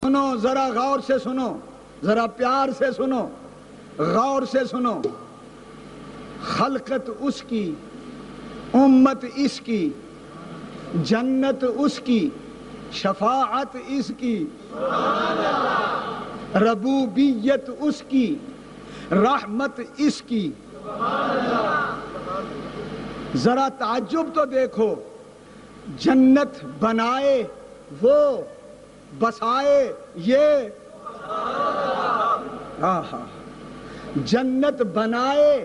سنو ذرا غور سے سنو، ذرا پیار سے سنو، غور سے سنو. خلقت اس کی، امت اس کی، جنت اس کی، شفاعت اس کی، ربوبیت اس کی، رحمت اس کی. ذرا تعجب تو دیکھو، جنت بنائے وہ، بسائے یہ. جنت بنائے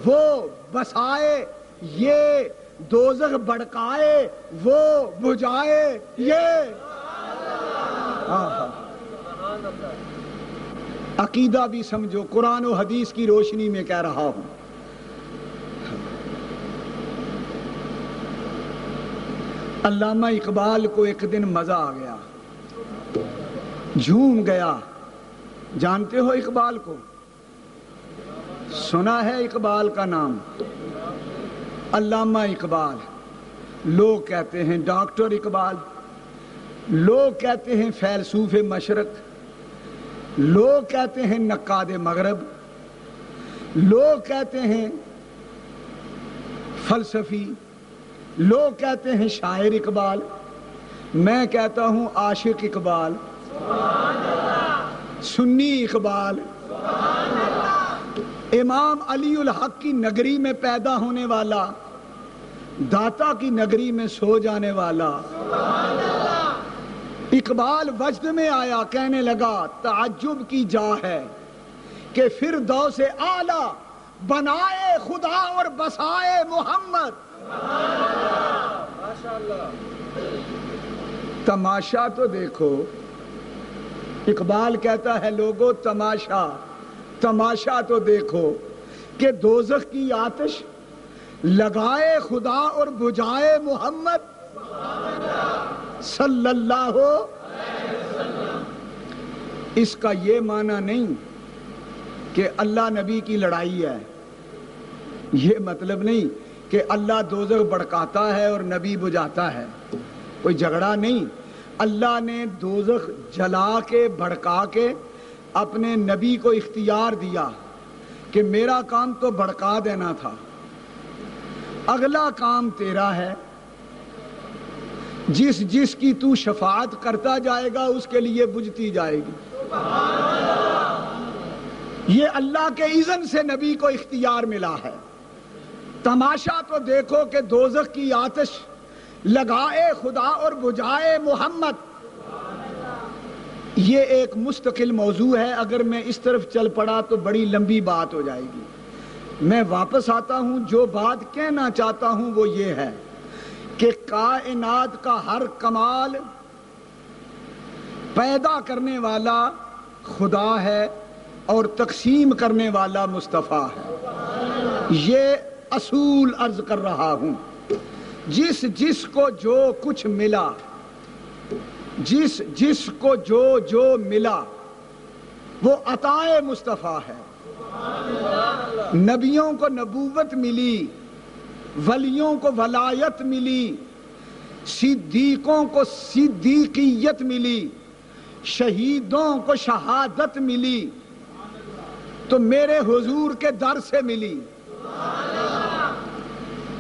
وہ، بسائے یہ، دوزخ بڑکائے وہ، بجھائے یہ. عقیدہ بھی سمجھو، قرآن و حدیث کی روشنی میں کہہ رہا ہوں. علامہ اقبال کو ایک دن مزہ آ گیا، جھوم گیا. جانتے ہو اقبال کو؟ سنا ہے اقبال کا نام؟ علامہ اقبال. لوگ کہتے ہیں ڈاکٹر اقبال، لوگ کہتے ہیں فیلسوف مشرق، لوگ کہتے ہیں نقاد مغرب، لوگ کہتے ہیں فلسفی، لوگ کہتے ہیں شاعر اقبال. میں کہتا ہوں عاشق اقبال، سنی اقبال، امام علی الحق کی نگری میں پیدا ہونے والا، داتا کی نگری میں سو جانے والا. اقبال وجد میں آیا، کہنے لگا تعجب کی جا ہے کہ فردوس اعلیٰ بنائے خدا اور بسائے محمد. تماشا تو دیکھو. اقبال کہتا ہے لوگو تماشا، تماشا تو دیکھو کہ دوزخ کی آتش لگائے خدا اور بجھائے محمد صلی اللہ علیہ وسلم. اس کا یہ معنی نہیں کہ اللہ نبی کی لڑائی ہے، یہ مطلب نہیں کہ اللہ دوزخ بڑکاتا ہے اور نبی بجھاتا ہے، کوئی جھگڑا نہیں. اللہ نے دوزخ جلا کے بھڑکا کے اپنے نبی کو اختیار دیا کہ میرا کام تو بھڑکا دینا تھا، اگلا کام تیرا ہے. جس جس کی تو شفاعت کرتا جائے گا اس کے لیے بجھتی جائے گی. یہ اللہ کے اذن سے نبی کو اختیار ملا ہے. تماشا تو دیکھو کہ دوزخ کی آتش لگائے خدا اور بجھائے محمد. یہ ایک مستقل موضوع ہے، اگر میں اس طرف چل پڑا تو بڑی لمبی بات ہو جائے گی. میں واپس آتا ہوں، جو بات کہنا چاہتا ہوں وہ یہ ہے کہ کائنات کا ہر کمال پیدا کرنے والا خدا ہے اور تقسیم کرنے والا مصطفیٰ ہے. یہ اصول عرض کر رہا ہوں. جس جس کو جو کچھ ملا، جس جس کو جو جو ملا وہ عطائے مصطفیٰ ہے. نبیوں کو نبوت ملی، ولیوں کو ولایت ملی، صدیقوں کو صدیقیت ملی، شہیدوں کو شہادت ملی، تو میرے حضور کے در سے ملی.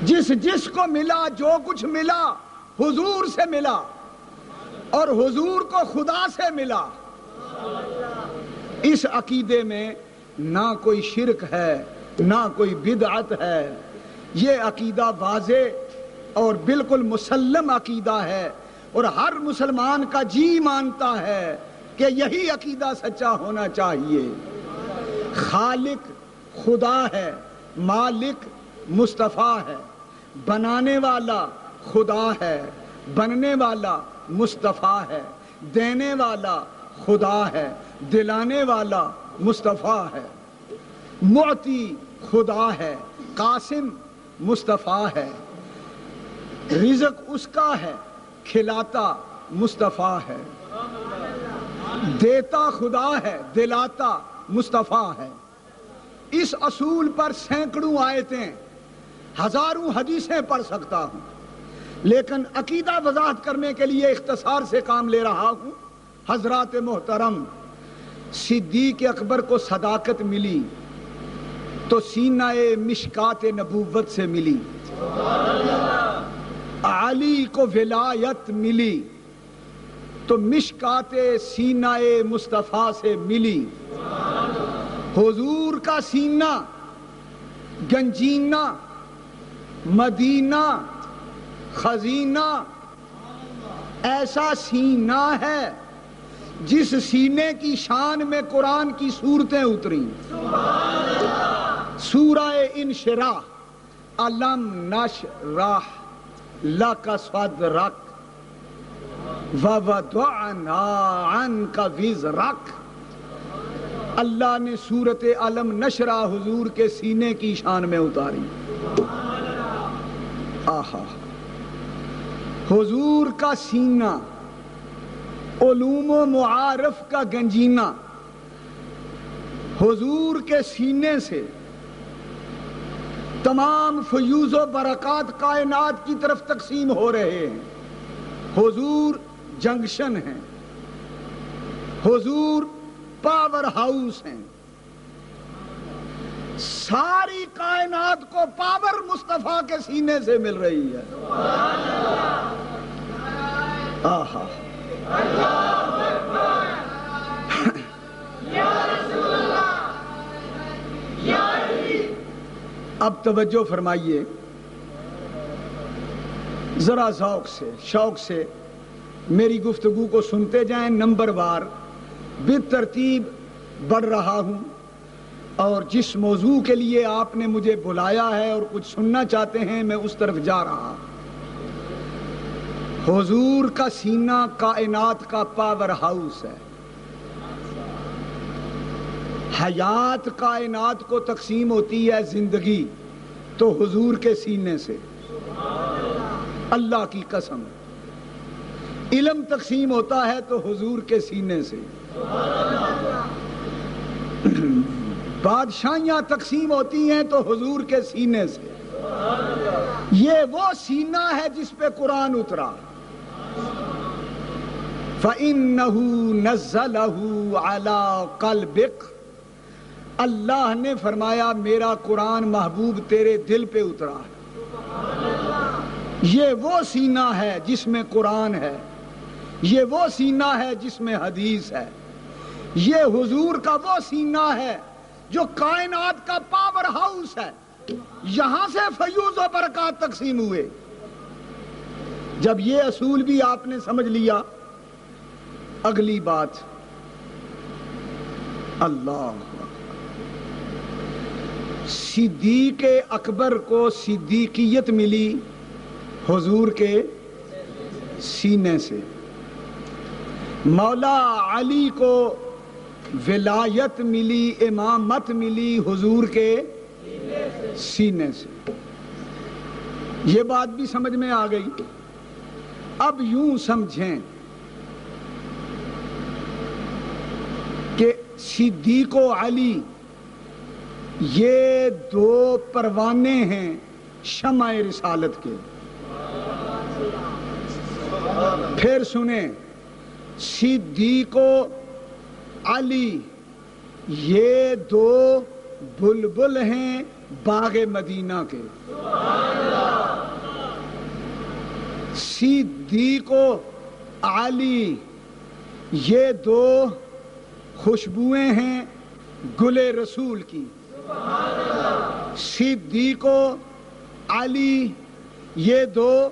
جس جس کو ملا، جو کچھ ملا حضور سے ملا، اور حضور کو خدا سے ملا. اس عقیدے میں نہ کوئی شرک ہے، نہ کوئی بدعت ہے. یہ عقیدہ واضح اور بالکل مسلم عقیدہ ہے، اور ہر مسلمان کا جی مانتا ہے کہ یہی عقیدہ سچا ہونا چاہیے. خالق خدا ہے، مالک مصطفیٰ ہے، بنانے والا خدا ہے، بننے والا مصطفیٰ ہے، دینے والا خدا ہے، دلانے والا مصطفیٰ ہے، معطی خدا ہے، قاسم مصطفیٰ ہے، رزق اس کا ہے، کھلاتا مصطفیٰ ہے، دیتا خدا ہے، دلاتا مصطفیٰ ہے. اس اصول پر سینکڑوں آیتیں، ہزاروں حدیثیں پڑھ سکتا ہوں، لیکن عقیدہ وضاحت کرنے کے لیے اختصار سے کام لے رہا ہوں. حضرات محترم، صدیق اکبر کو صداقت ملی تو سینہ مشکات نبوت سے ملی، علی کو ولایت ملی تو مشکات سینہ مصطفیٰ سے ملی۔ حضور کا سینہ گنجینہ، مدینہ، خزینہ، ایسا سینہ ہے جس سینے کی شان میں قرآن کی صورتیں اتری۔ سورہ انشراح، الم نشرح لک صدرک ووضعنا عنک وزرک، اللہ نے سورت الم نشرح حضور کے سینے کی شان میں اتاری۔ آہا، حضور کا سینہ علوم و معارف کا گنجینہ، حضور کے سینے سے تمام فیوز و برکات کائنات کی طرف تقسیم ہو رہے ہیں۔ حضور جنکشن ہیں، حضور پاور ہاؤس ہیں، ساری کائنات کو پاور مصطفیٰ کے سینے سے مل رہی ہے۔ آہا، اب توجہ فرمائیے، ذرا ذوق سے شوق سے میری گفتگو کو سنتے جائیں، نمبر وار بالترتیب بڑھ رہا ہوں، اور جس موضوع کے لیے آپ نے مجھے بلایا ہے اور کچھ سننا چاہتے ہیں میں اس طرف جا رہا۔ حضور کا سینہ کائنات کا پاور ہاؤس ہے۔ حیات کائنات کو تقسیم ہوتی ہے زندگی تو حضور کے سینے سے، اللہ کی قسم۔ علم تقسیم ہوتا ہے تو حضور کے سینے سے، بادشاہیاں تقسیم ہوتی ہیں تو حضور کے سینے سے۔ یہ وہ سینہ ہے جس پہ قرآن اترا۔ فَإِنَّهُ نَزَّلَهُ عَلَىٰ قَلْبِكَ، اللہ نے فرمایا میرا قرآن محبوب تیرے دل پہ اترا ہے۔ یہ وہ سینہ ہے جس میں قرآن ہے، یہ وہ سینہ ہے جس میں حدیث ہے، یہ حضور کا وہ سینہ ہے جو کائنات کا پاور ہاؤس ہے۔ یہاں سے فیوز و برکات تقسیم ہوئے۔ جب یہ اصول بھی آپ نے سمجھ لیا، اگلی بات، اللہ، صدیق اکبر کو صدیقیت ملی حضور کے سینے سے، مولا علی کو ولایت ملی، امامت ملی حضور کے سینے سے۔ یہ بات بھی سمجھ میں آ گئی۔ اب یوں سمجھیں کہ صدیق و علی یہ دو پروانے ہیں شمع رسالت کے۔ پھر سنیں، صدیق و علی یہ دو بلبل ہیں باغ مدینہ کے۔ صدیق و علی یہ دو خوشبوئیں ہیں گل رسول کی۔ صدیق و علی یہ دو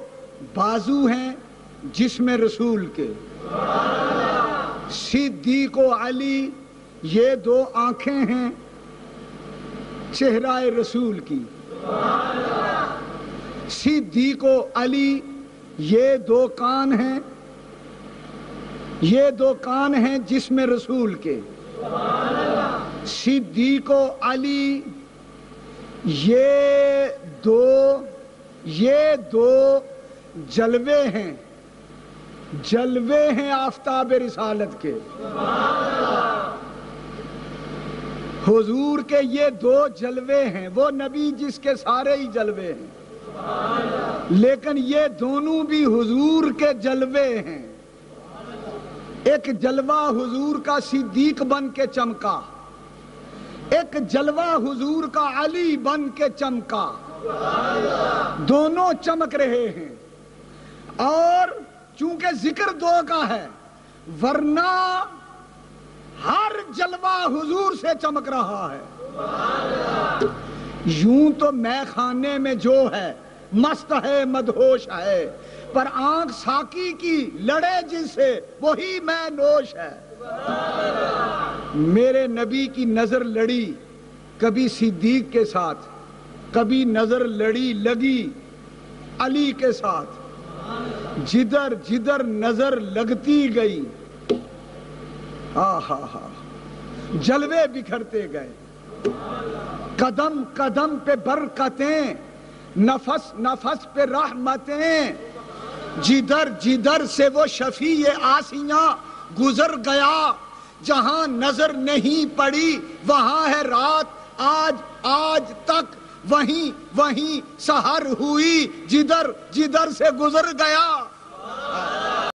بازو ہیں جسم رسول کے۔ صدیق و علی یہ دو آنکھیں ہیں چہرہ رسول کی۔ صدیق و علی یہ دو کان ہیں، یہ دو کان ہیں جسم رسول کے۔ صدیق و علی یہ دو جلوے ہیں، جلوے ہیں آفتاب رسالت کے۔ حضور کے یہ دو جلوے ہیں، وہ نبی جس کے سارے ہی جلوے ہیں، لیکن یہ دونوں بھی حضور کے جلوے ہیں۔ ایک جلوہ حضور کا صدیق بن کے چمکا، ایک جلوہ حضور کا علی بن کے چمکا، دونوں چمک رہے ہیں۔ اور چونکہ ذکر دو کا ہے ورنہ ہر جلوہ حضور سے چمک رہا ہے۔ یوں تو میں خانے میں جو ہے مست ہے مدہوش ہے، پر آنکھ ساقی کی لڑے جس سے وہی میں نوش ہے۔ میرے نبی کی نظر لڑی کبھی صدیق کے ساتھ، کبھی نظر لگی علی کے ساتھ، جدھر جدھر نظر لگتی گئی جلوے بکھرتے گئے، قدم قدم پہ برکتیں، نفس نفس پہ رحمتیں، جدھر جدھر سے وہ شفیع آسیاں گزر گیا، جہاں نظر نہیں پڑی وہاں ہے رات، آج تک وہیں سحر ہوئی، جدھر جدھر سے گزر گیا۔